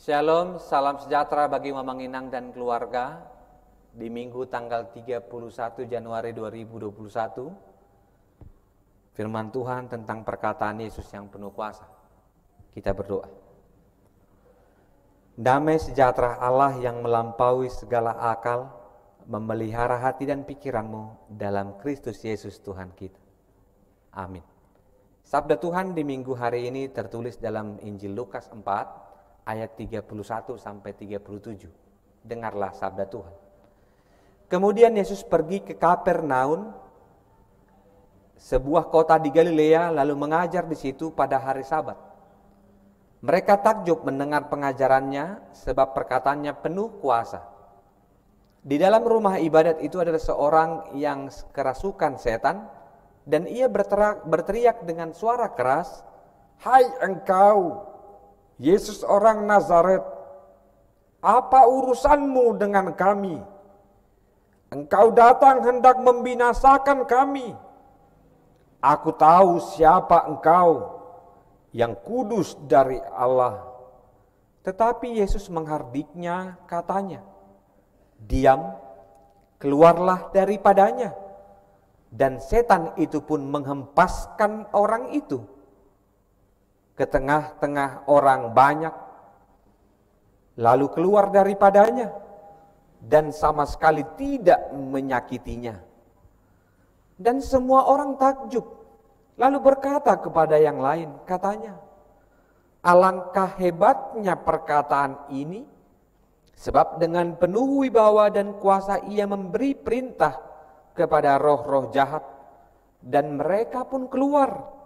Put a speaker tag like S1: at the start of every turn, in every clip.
S1: Shalom, salam sejahtera bagi Mama Inang dan keluarga. Di Minggu tanggal 31 Januari 2021, firman Tuhan tentang perkataan Yesus yang penuh kuasa. Kita berdoa. Damai sejahtera Allah yang melampaui segala akal, memelihara hati dan pikiranmu dalam Kristus Yesus Tuhan kita. Amin. Sabda Tuhan di minggu hari ini tertulis dalam Injil Lukas 4 ayat 31 sampai 37. Dengarlah sabda Tuhan. Kemudian Yesus pergi ke Kapernaum, sebuah kota di Galilea, lalu mengajar di situ pada hari Sabat. Mereka takjub mendengar pengajarannya sebab perkataannya penuh kuasa. Di dalam rumah ibadat itu ada seorang yang kerasukan setan, dan ia berteriak dengan suara keras, "Hai engkau, Yesus orang Nazaret, apa urusanmu dengan kami? Engkau datang hendak membinasakan kami. Aku tahu siapa engkau, yang kudus dari Allah." Tetapi Yesus menghardiknya, katanya, "Diam, keluarlah daripadanya." Dan setan itu pun menghempaskan orang itu ke tengah-tengah orang banyak, lalu keluar daripadanya, dan sama sekali tidak menyakitinya. Dan semua orang takjub, lalu berkata kepada yang lain, katanya, "Alangkah hebatnya perkataan ini, sebab dengan penuh wibawa dan kuasa ia memberi perintah kepada roh-roh jahat, dan mereka pun keluar.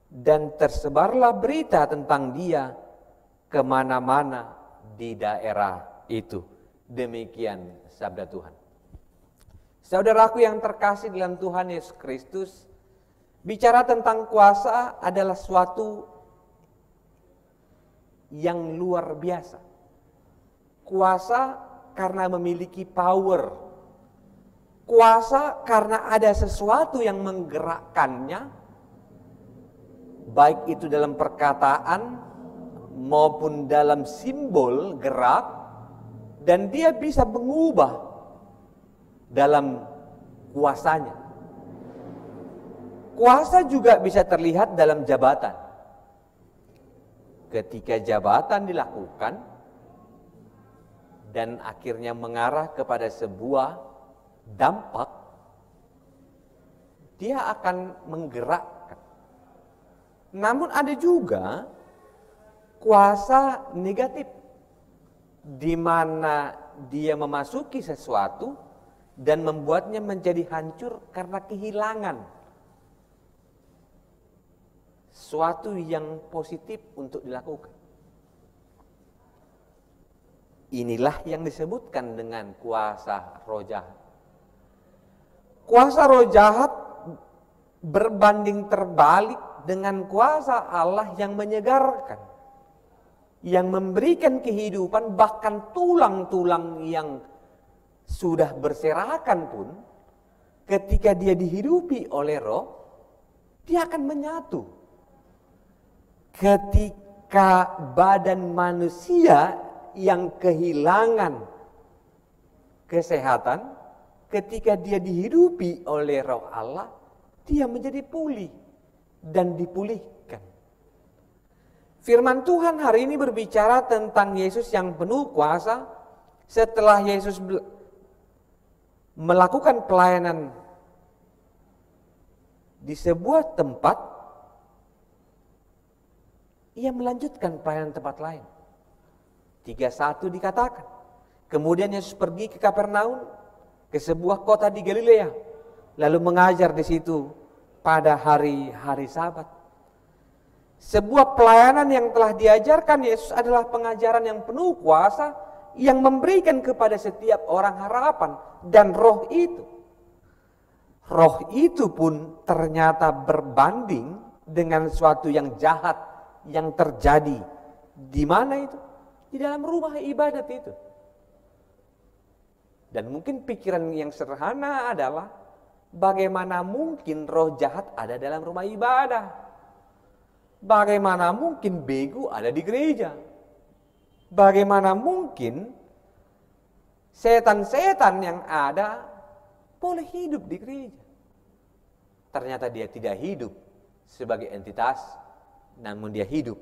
S1: Dan tersebarlah berita tentang dia kemana-mana di daerah itu." Demikian sabda Tuhan. Saudaraku yang terkasih dalam Tuhan Yesus Kristus, bicara tentang kuasa adalah suatu yang luar biasa. Kuasa karena memiliki power. Kuasa karena ada sesuatu yang menggerakkannya, baik itu dalam perkataan maupun dalam simbol gerak, dan dia bisa mengubah dalam kuasanya. Kuasa juga bisa terlihat dalam jabatan. Ketika jabatan dilakukan dan akhirnya mengarah kepada sebuah dampak, dia akan menggerakkan. Namun ada juga kuasa negatif, di mana dia memasuki sesuatu dan membuatnya menjadi hancur karena kehilangan sesuatu yang positif untuk dilakukan. Inilah yang disebutkan dengan kuasa roh jahat. Kuasa roh jahat berbanding terbalik dengan kuasa Allah yang menyegarkan, yang memberikan kehidupan, bahkan tulang-tulang yang sudah berserakan pun ketika dia dihidupi oleh roh, dia akan menyatu. Ketika badan manusia yang kehilangan kesehatan, ketika dia dihidupi oleh roh Allah, dia menjadi pulih dan dipulihkan. Firman Tuhan hari ini berbicara tentang Yesus yang penuh kuasa. Setelah Yesus melakukan pelayanan di sebuah tempat, ia melanjutkan pelayanan tempat lain. 31 dikatakan, kemudian Yesus pergi ke Kapernaum, ke sebuah kota di Galilea, lalu mengajar di situ pada hari-hari Sabat. Sebuah pelayanan yang telah diajarkan Yesus adalah pengajaran yang penuh kuasa, yang memberikan kepada setiap orang harapan. Dan roh itu pun ternyata berbanding dengan sesuatu yang jahat yang terjadi. Di mana itu? Di dalam rumah ibadat itu. Dan mungkin pikiran yang sederhana adalah, bagaimana mungkin roh jahat ada dalam rumah ibadah? Bagaimana mungkin begu ada di gereja? Bagaimana mungkin setan-setan yang ada boleh hidup di gereja? Ternyata dia tidak hidup sebagai entitas, namun dia hidup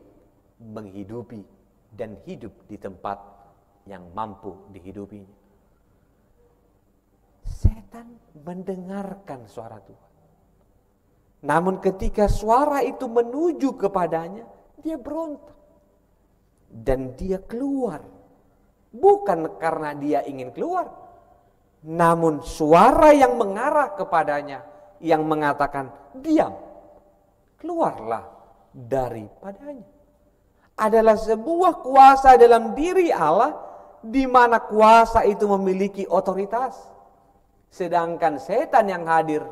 S1: menghidupi dan hidup di tempat yang mampu dihidupinya. Setan mendengarkan suara Tuhan. Namun ketika suara itu menuju kepadanya, dia berontak. Dan dia keluar. Bukan karena dia ingin keluar. Namun suara yang mengarah kepadanya, yang mengatakan, diam, keluarlah daripadanya. Adalah sebuah kuasa dalam diri Allah, di mana kuasa itu memiliki otoritas. Sedangkan setan yang hadir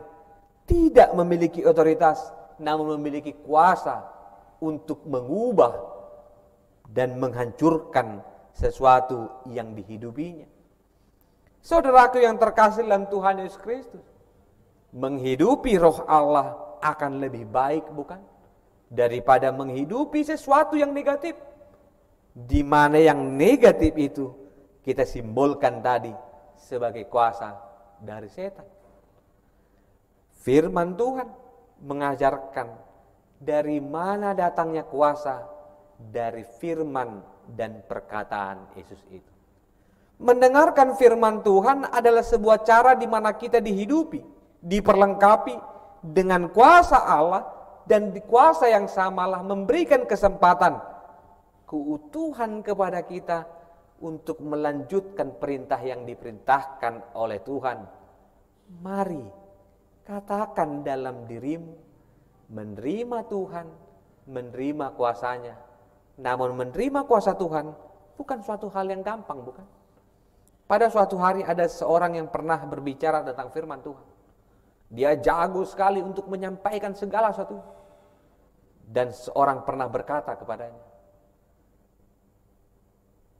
S1: tidak memiliki otoritas, namun memiliki kuasa untuk mengubah dan menghancurkan sesuatu yang dihidupinya. Saudaraku yang terkasih dalam Tuhan Yesus Kristus, menghidupi roh Allah akan lebih baik, bukan? Daripada menghidupi sesuatu yang negatif. Di mana yang negatif itu kita simbolkan tadi sebagai kuasa dari setan. Firman Tuhan mengajarkan dari mana datangnya kuasa, dari firman dan perkataan Yesus itu. Mendengarkan firman Tuhan adalah sebuah cara di mana kita dihidupi, diperlengkapi dengan kuasa Allah, dan di kuasa yang samalah memberikan kesempatan keutuhan kepada kita untuk melanjutkan perintah yang diperintahkan oleh Tuhan. Mari katakan dalam dirimu, menerima Tuhan, menerima kuasanya. Namun menerima kuasa Tuhan bukan suatu hal yang gampang, bukan? Pada suatu hari ada seorang yang pernah berbicara tentang firman Tuhan. Dia jago sekali untuk menyampaikan segala sesuatu. Dan seorang pernah berkata kepadanya,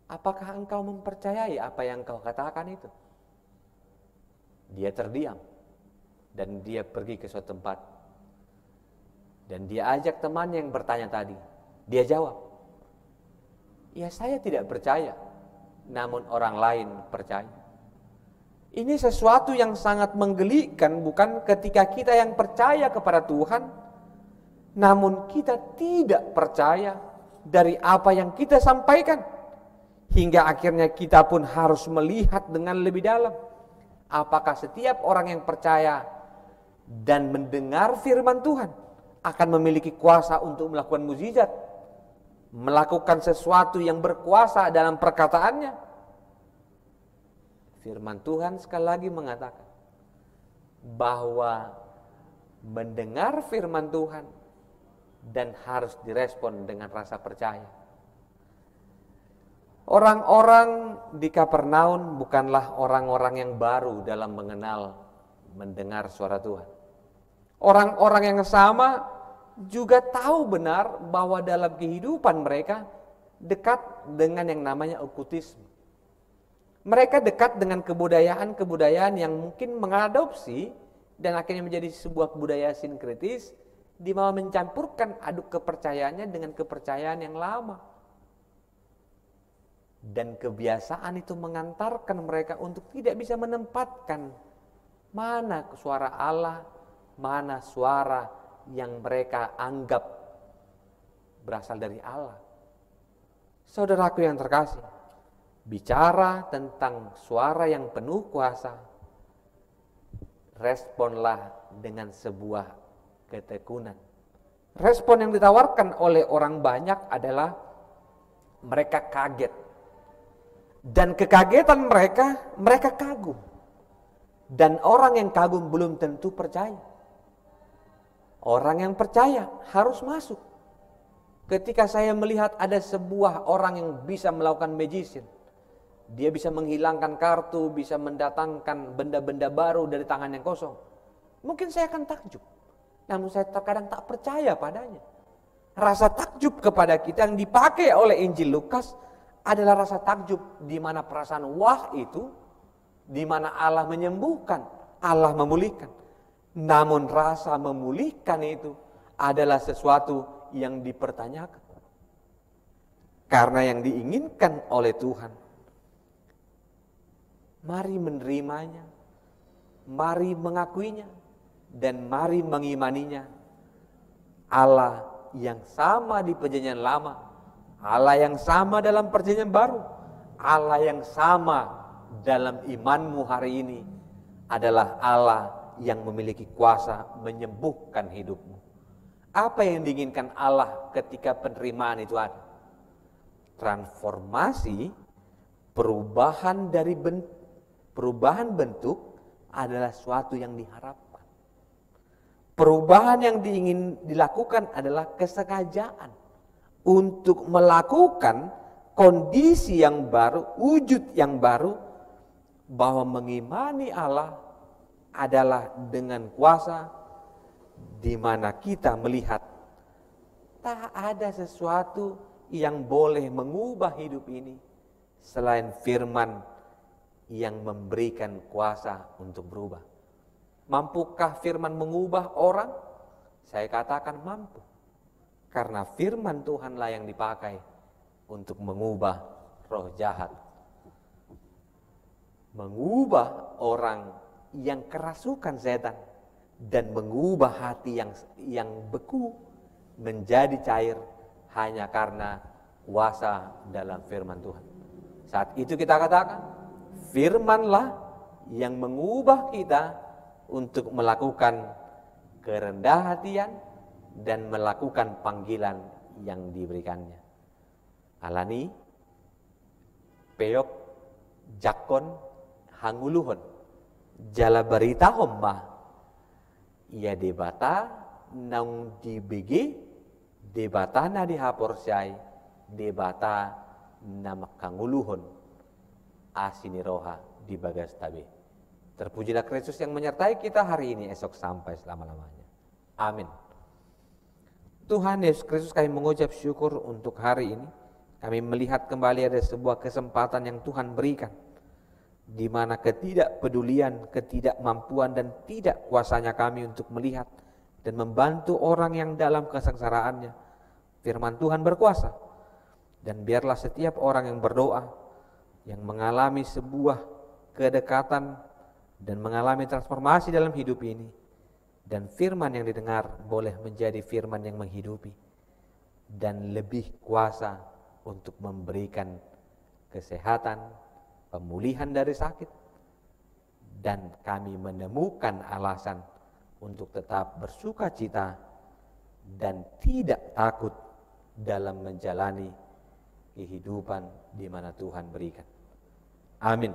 S1: apakah engkau mempercayai apa yang engkau katakan itu? Dia terdiam. Dan dia pergi ke suatu tempat. Dan dia ajak temannya yang bertanya tadi. Dia jawab, ya saya tidak percaya, namun orang lain percaya. Ini sesuatu yang sangat menggelikan, bukan, ketika kita yang percaya kepada Tuhan, namun kita tidak percaya dari apa yang kita sampaikan. Hingga akhirnya kita pun harus melihat dengan lebih dalam. Apakah setiap orang yang percaya dan mendengar firman Tuhan akan memiliki kuasa untuk melakukan mukjizat, melakukan sesuatu yang berkuasa dalam perkataannya? Firman Tuhan sekali lagi mengatakan bahwa mendengar firman Tuhan dan harus direspon dengan rasa percaya. Orang-orang di Kapernaum bukanlah orang-orang yang baru dalam mendengar suara Tuhan. Orang-orang yang sama juga tahu benar bahwa dalam kehidupan mereka dekat dengan yang namanya okutisme. Mereka dekat dengan kebudayaan-kebudayaan yang mungkin mengadopsi dan akhirnya menjadi sebuah budaya sinkretis, di mana mencampurkan aduk kepercayaannya dengan kepercayaan yang lama. Dan kebiasaan itu mengantarkan mereka untuk tidak bisa menempatkan mana suara Allah, mana suara yang mereka anggap berasal dari Allah. Saudaraku yang terkasih, bicara tentang suara yang penuh kuasa, responlah dengan sebuah ketekunan. Respon yang ditawarkan oleh orang banyak adalah mereka kaget. Dan kekagetan mereka kagum. Dan orang yang kagum belum tentu percaya. Orang yang percaya harus masuk. Ketika saya melihat ada sebuah orang yang bisa melakukan magician, dia bisa menghilangkan kartu, bisa mendatangkan benda-benda baru dari tangan yang kosong, mungkin saya akan takjub. Namun saya terkadang tak percaya padanya. Rasa takjub kepada kita yang dipakai oleh Injil Lukas adalah rasa takjub di mana perasaan wah itu, di mana Allah menyembuhkan, Allah memulihkan. Namun rasa memulihkan itu adalah sesuatu yang dipertanyakan. Karena yang diinginkan oleh Tuhan, mari menerimanya, mari mengakuinya, dan mari mengimaninya. Allah yang sama di perjanjian lama, Allah yang sama dalam perjanjian baru, Allah yang sama dalam imanmu hari ini adalah Allah yang memiliki kuasa menyembuhkan hidupmu. Apa yang diinginkan Allah ketika penerimaan itu ada? Transformasi, perubahan bentuk adalah suatu yang diharapkan. Perubahan yang ingin dilakukan adalah kesengajaan untuk melakukan kondisi yang baru, wujud yang baru, bahwa mengimani Allah adalah dengan kuasa di mana kita melihat tak ada sesuatu yang boleh mengubah hidup ini selain firman yang memberikan kuasa untuk berubah. Mampukah firman mengubah orang? Saya katakan mampu. Karena firman Tuhanlah yang dipakai untuk mengubah roh jahat. Mengubah orang yang kerasukan setan dan mengubah hati yang beku menjadi cair hanya karena kuasa dalam firman Tuhan. Saat itu kita katakan, firmanlah yang mengubah kita untuk melakukan kerendahan hatian dan melakukan panggilan yang diberikannya. Alani, peyok, jakon, hanguluhon, jala berita homma, ia debata naung dibege, debata na dihaporsai, debata na makanguluhon, asiniroha di bagas tabe. Terpujilah Kristus yang menyertai kita hari ini, esok sampai selama-lamanya. Amin. Tuhan Yesus Kristus, kami mengucap syukur untuk hari ini. Kami melihat kembali ada sebuah kesempatan yang Tuhan berikan, di mana ketidakpedulian, ketidakmampuan dan tidak kuasanya kami untuk melihat dan membantu orang yang dalam kesengsaraannya. Firman Tuhan berkuasa, dan biarlah setiap orang yang berdoa, yang mengalami sebuah kedekatan dan mengalami transformasi dalam hidup ini, dan firman yang didengar boleh menjadi firman yang menghidupi dan lebih kuasa untuk memberikan kesehatan, pemulihan dari sakit, dan kami menemukan alasan untuk tetap bersuka cita dan tidak takut dalam menjalani kehidupan di mana Tuhan berikan. Amin.